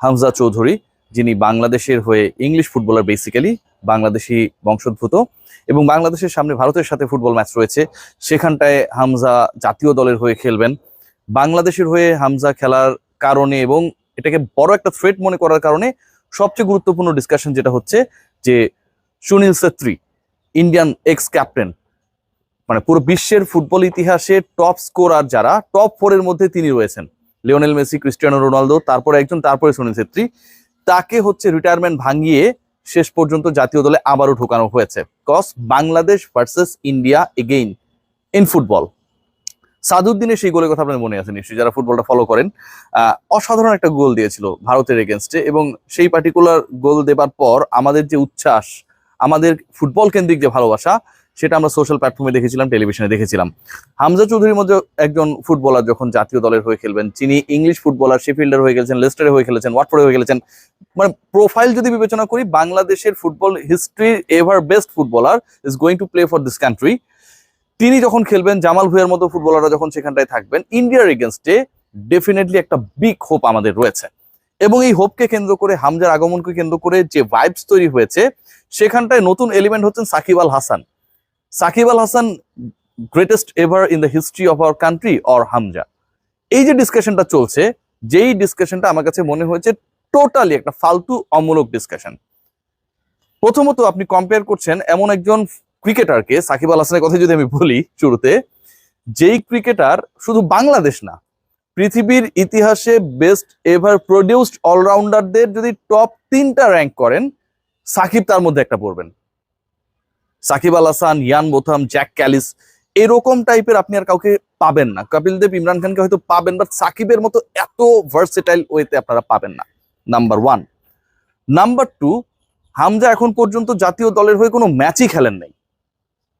হামজা চৌধুরী, যিনি বাংলাদেশের হয়ে ইংলিশ ফুটবলার, বেসিক্যালি বাংলাদেশি বংশোদ্ভূত, এবং বাংলাদেশের সামনে ভারতের সাথে ফুটবল ম্যাচ রয়েছে, সেখানটায় হামজা জাতীয় দলের হয়ে খেলবেন। বাংলাদেশের হয়ে হামজা খেলার কারণে এবং এটাকে বড় একটা থ্রেট মনে করার কারণে সবচেয়ে গুরুত্বপূর্ণ ডিসকাশন যেটা হচ্ছে যে Sunil Chhetri, Indian x captain, মানে পুরো বিশ্বের ফুটবল ইতিহাসে টপ স্কোরার যারা টপ 4 এর মধ্যে তিনি রয়েছেন, লিওনেল মেসি, ক্রিস্টিয়ানো রোনালদো, তারপরে একজন, তারপরে সুনীল ছেত্রী, তাকে হচ্ছে রিটায়ারমেন্ট ভাঙিয়ে শেষ পর্যন্ত জাতীয় দলে আবারও ঢোকানো হয়েছে। Cause Bangladesh versus India again in football. সাদুদ্দিনের সেই গোলের কথা আপনার মনে আছে নিশ্চয়ই, যারা ফুটবলটা ফলো করেন। অসাধারণ একটা গোল দিয়েছিল ভারতের এগেনস্টে, এবং সেই পার্টিকুলার গোল দেবার পর আমাদের যে উচ্ছ্বাস, আমাদের ফুটবল কেন্দ্রিক যে ভালোবাসা, সেটা আমরা সোশ্যাল প্ল্যাটফর্মে দেখেছিলাম, টেলিভিশনে দেখেছিলাম। হামজা চৌধুরীর মধ্যে একজন ফুটবলার যখন জাতীয় দলের হয়ে খেলবেন, যিনি ইংলিশ ফুটবলার, শেফিল্ডের হয়ে খেলেছেন, লেস্টারে হয়ে খেলেছেন, ওয়াটফোর্ডে হয়ে খেলেছেন, মানে প্রোফাইল যদি বিবেচনা করি, বাংলাদেশের ফুটবল হিস্ট্রির ever best footballer is going to play for this country. তিনি যখন খেলবেন, জামাল ভুঁইয়ার মতো ফুটবলাররা যখন সেখানটায় থাকবেন, ইন্ডিয়ার এগেনস্টে ডেফিনেটলি একটা বিগ হোপ আমাদের রয়েছে। এবং এই হোপকে কেন্দ্র করে, হামজার আগমনকে কেন্দ্র করে যে ভাইবস তৈরি হয়েছে, সেখানটায় নতুন এলিমেন্ট হচ্ছেন Sakib Al Hasan. Sakib Al Hasan greatest ever in the history of our country or Hamza? এই যে ডিসকাশনটা চলছে, যেই ডিসকাশনটা আমার কাছে মনে হয়েছে টোটালি একটা ফালতু অমূলক ডিসকাশন। প্রথমত আপনি কম্পেয়ার করছেন এমন একজন ক্রিকেটারকে, সাকিব আল হাসানের কথা যদি আমি বলি শুরুতে, যেই ক্রিকেটার শুধু বাংলাদেশ না, পৃথিবীর ইতিহাসে বেস্ট এভার প্রডিউসড অলরাউন্ডারদের যদি টপ 3টা র্যাঙ্ক করেন, সাকিব তার মধ্যে একটা পড়বেন। Sakib Al Hasan, Ian Botham, Jacques Kallis, এরকম টাইপের আপনি আর কাউকে পাবেন না। কপিল দেব, ইমরান খানকে হয়তো পাবেন, বাট সাকিবের মতো এত ভার্সেটাইল ওয়েতে আপনারা পাবেন না, নাম্বার 1। নাম্বার 2, হামজা এখন পর্যন্ত জাতীয় দলের হয়ে কোনো ম্যাচই খেলেন নাই।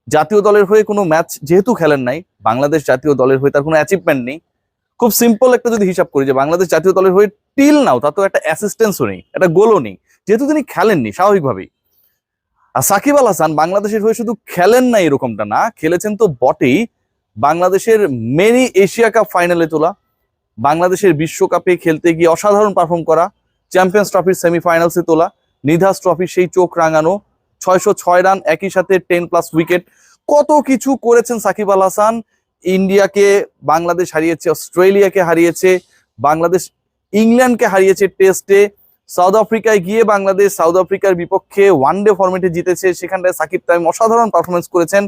জাতীয় দলের হয়ে কোনো ম্যাচ যেহেতু খেলেন নাই, বাংলাদেশ জাতীয় দলের হয়ে তার কোনো অ্যাচিভমেন্ট নেই। খুব সিম্পল একটা যদি হিসাব করি, যে বাংলাদেশ জাতীয় দলের হয়ে টিল নাও তার তো একটা অ্যাসিস্ট্যান্সও নেই, একটা গোলও নেই, যেহেতু তিনি খেলেননি স্বাভাবিকভাবেই। আর সাকিব আল হাসান বাংলাদেশের হয়ে শুধু খেলেন না এরকমটা না, খেলেছেন তো বটেই, বাংলাদেশের মেনি এশিয়া কাপ ফাইনালে তোলা, বাংলাদেশের বিশ্বকাপে খেলতে গিয়ে অসাধারণ পারফর্ম করা, চ্যাম্পিয়ন্স ট্রফির সেমিফাইনালসে তোলা, নিধাস ট্রফির সেই চোখ রাঙানো 606 রান, একই সাথে 10+ উইকেট, কত কিছু করেছেন সাকিব আল হাসান। ইন্ডিয়াকে বাংলাদেশ হারিয়েছে, অস্ট্রেলিয়াকে হারিয়েছে, বাংলাদেশ ইংল্যান্ডকে হারিয়েছে টেস্টে, সাউথ আফ্রিকায় গিয়ে বাংলাদেশ সাউথ আফ্রিকার বিপক্ষে ওয়ানডে ফরম্যাটে জিতেছে, সেখানটায় সাকিব তাইম অসাধারণ পারফরমেন্স করেছেন।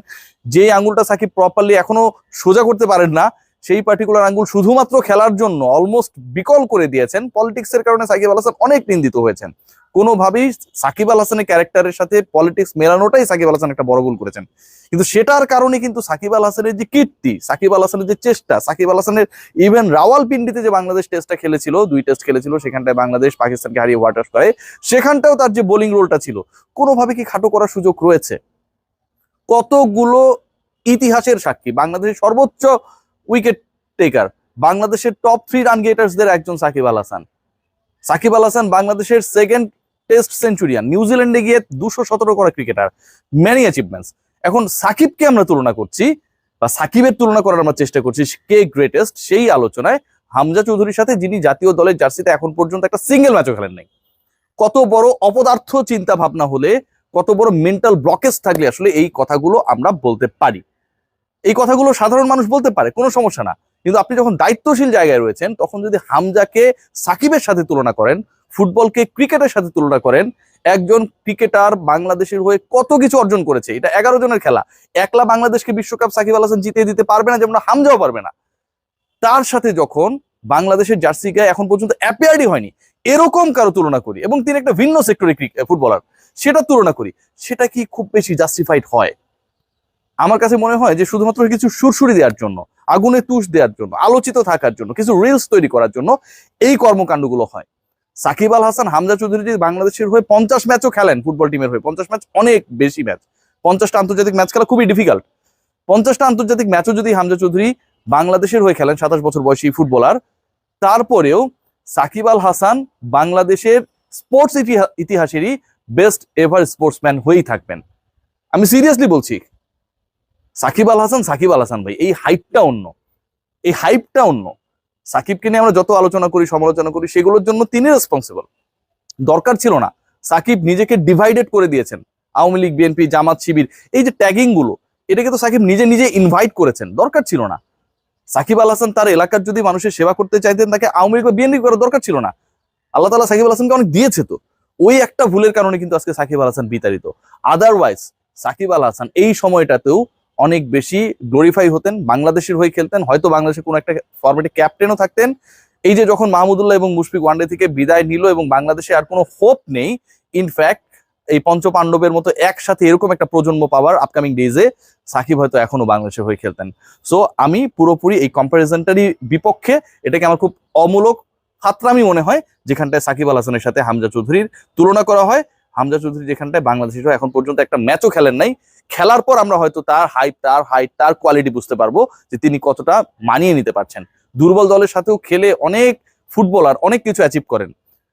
যেই আঙ্গুলটা সাকিব প্রপারলি এখনো সোজা করতে পারেন না, সেই পার্টিকুলার আঙ্গুল শুধুমাত্র খেলার জন্য অলমোস্ট বিকল করে দিয়েছেন। পলিটিক্সের কারণে সাকিব আল হাসান অনেক নিন্দিত হয়েছেন। কোনোভাবেই সাকিব আল হাসানের ক্যারেক্টারের সাথে পলিটিক্স মেলানোটাই সাকিব আল হাসান একটা বড় ভুল করেছেন। কিন্তু সেটার কারণে কিন্তু সাকিব আল হাসানের যে কীর্তি, সাকিব আল হাসানের যে চেষ্টা, সাকিব আল হাসানের ইভেন রাওয়ালপিন্ডিতে যে বাংলাদেশ টেস্টটা খেলেছিল, 2 টেস্ট খেলেছিল, সেখানটায় বাংলাদেশ পাকিস্তানকে হারিয়ে ওয়াটার করে, সেখানটাও তার যে বোলিং রোলটা ছিল, কোনোভাবে কি খাটো করার সুযোগ রয়েছে? কতগুলো ইতিহাসের সাক্ষী, বাংলাদেশের সর্বোচ্চ উইকেট টেকার, বাংলাদেশের টপ 3 রান গেটার্সদের একজন সাকিব আল হাসান। সাকিব আল হাসান বাংলাদেশের সেকেন্ড টেস্ট সেঞ্চুরিয়ান, নিউজিল্যান্ডে গিয়ে 217 করা ক্রিকেটার, মেনি অ্যাচিভমেন্টস। এখন সাকিবকে আমরা তুলনা করছি, বা সাকিবের তুলনা করার আমরা চেষ্টা করছি, কে গ্রেটেস্ট, সেই আলোচনায় হামজা চৌধুরীর সাথে, যিনি জাতীয় দলের জার্সিতে এখন পর্যন্ত একটা সিঙ্গেল ম্যাচও খেলেন নাই। কত বড় অপদার্থ চিন্তা ভাবনা হলে, কত বড় মেন্টাল ব্লকেজ থাকলে আসলে এই কথাগুলো আমরা বলতে পারি। এই কথাগুলো সাধারণ মানুষ বলতে পারে, কোনো সমস্যা না, কিন্তু আপনি যখন দায়িত্বশীল জায়গায় রয়েছেন, তখন যদি হামজাকে সাকিবের সাথে তুলনা করেন, ফুটবলকে ক্রিকেটের সাথে তুলনা করেন, একজন ক্রিকেটার বাংলাদেশের হয়ে কত কিছু অর্জন করেছে, এটা 11 জনের খেলা, একলা বাংলাদেশকে বিশ্বকাপ সাকিব আল হাসান জিতিয়ে দিতে পারবে না, যেমন হামজাও পারবে না। তার সাথে যখন বাংলাদেশের জার্সি গায়ে এখন পর্যন্ত অ্যাপিয়ারই হয়নি এরকম কারো তুলনা করি, এবং তিনি একটা ভিন্ন সেক্টরে ফুটবলার, সেটা তুলনা করি, সেটা কি খুব বেশি জাস্টিফাইড হয়? আমার কাছে মনে হয় যে শুধুমাত্র কিছু সুরসুরি দেওয়ার জন্য, আগুনে তুষ দেওয়ার জন্য, আলোচিত থাকার জন্য, কিছু রিলস তৈরি করার জন্য এই কর্মকাণ্ডগুলো হয়। সাকিব আল হাসান, হামজা চৌধুরী যদি বাংলাদেশের হয়ে 50 ম্যাচও খেলেন, ফুটবল টিমের হয়ে 50 ম্যাচ অনেক বেশি ম্যাচ, 50টা আন্তর্জাতিক ম্যাচ খেলা খুবই ডিফিকাল্ট। 50টা আন্তর্জাতিক ম্যাচও যদি হামজা চৌধুরী বাংলাদেশের হয়ে খেলেন, 27 বছর বয়সী ফুটবলার, তারপরেও সাকিব আল হাসান বাংলাদেশের স্পোর্টস ইতিহাসেরই বেস্ট এভার স্পোর্টসম্যান হয়েই থাকবেন। আমি সিরিয়াসলি বলছি, সাকিব আল হাসান, সাকিব আল হাসান ভাই, এই হাইপটা অন্য, এই হাইপটা অন্য। সাকিবকে নিয়ে আমরা যত আলোচনা করি সমালোচনা করি সেগুলোর জন্য তিনি রেসপন্সিবল। দরকার ছিল না। সাকিব নিজেকে ডিভাইডেড করে দিয়েছেন, আওয়ামী লীগ, বিএনপি, জামাত, শিবির, এই যে ট্যাগিং গুলো, এটাকে তো সাকিব নিজে নিজে ইনভাইট করেছেন, দরকার ছিল না। সাকিব আল হাসান তার এলাকার যদি মানুষের সেবা করতে চাইতেন, তাকে আওয়ামী লীগ বা বিএনপি করার দরকার ছিল না। আল্লাহ তাআলা সাকিব আল হাসানকে অনেক দিয়েছে, তো ওই একটা ভুলের কারণে কিন্তু আজকে সাকিব আল হাসান বিতাড়িত। আদারওয়াইজ সাকিব আল হাসান এই সময়টাতেও অনেক বেশি গ্লোরিফাই হতেন, বাংলাদেশের হয়ে খেলতেন, হয়তো বাংলাদেশের কোনো একটা ফরম্যাটে ক্যাপ্টেনও থাকতেন। এই যে যখন মাহমুদুল্লাহ এবং মুশফিক ওয়ানডে থেকে বিদায় নিল এবং বাংলাদেশে আর কোনো হোপ নেই, ইনফ্যাক্ট এই পঞ্চপাণ্ডবের মতো একসাথে এরকম একটা প্রজন্ম পাওয়ার আপকামিং ডেজে সাকিব হয়তো এখনো বাংলাদেশে হয়ে খেলতেন। সো আমি পুরোপুরি এই কম্পারিজনটারই বিপক্ষে। এটাকে আমার খুব অমূলক ফাত্রামি মনে হয় যেখানটায় সাকিব আল হাসানের সাথে হামজা চৌধুরীর তুলনা করা হয়। হামজা চৌধুরী যেখানটায় বাংলাদেশের এখন পর্যন্ত একটা ম্যাচও খেলেন নাই, খেলার পর আমরা হয়তো তার হাইট, তার কোয়ালিটি বুঝতে পারবো যে তিনি কতটা মানিয়ে নিতে পারছেন। দুর্বল দলের সাথেও খেলে অনেক ফুটবলার অনেক কিছু অ্যাচিভ করেন।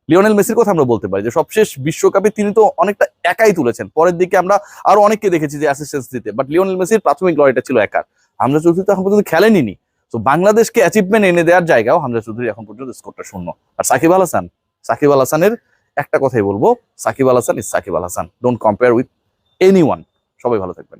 লিওনেল মেসির কথা আমরা বলতে পারি যে সবশেষ বিশ্বকাপে তিনি তো অনেকটা একাই তুলেছেন, পরের দিকে আমরা আরো অনেককে দেখেছি যে অ্যাসিস্ট্যান্স দিতে, বাট লিওনেল মেসির প্রাথমিক লড়াইটা ছিল একার। হামজা চৌধুরী তো এখন পর্যন্ত খেলেনি। তো বাংলাদেশকে অ্যাচিভমেন্ট এনে দেওয়ার জায়গাও হামজা চৌধুরী এখন পর্যন্ত স্কোরটা শূন্য। আর সাকিব আল হাসানের একটা কথাই বলবো, Sakib Al Hasan is Sakib Al Hasan, don't compare with anyone. সবাই ভালো থাকবেন।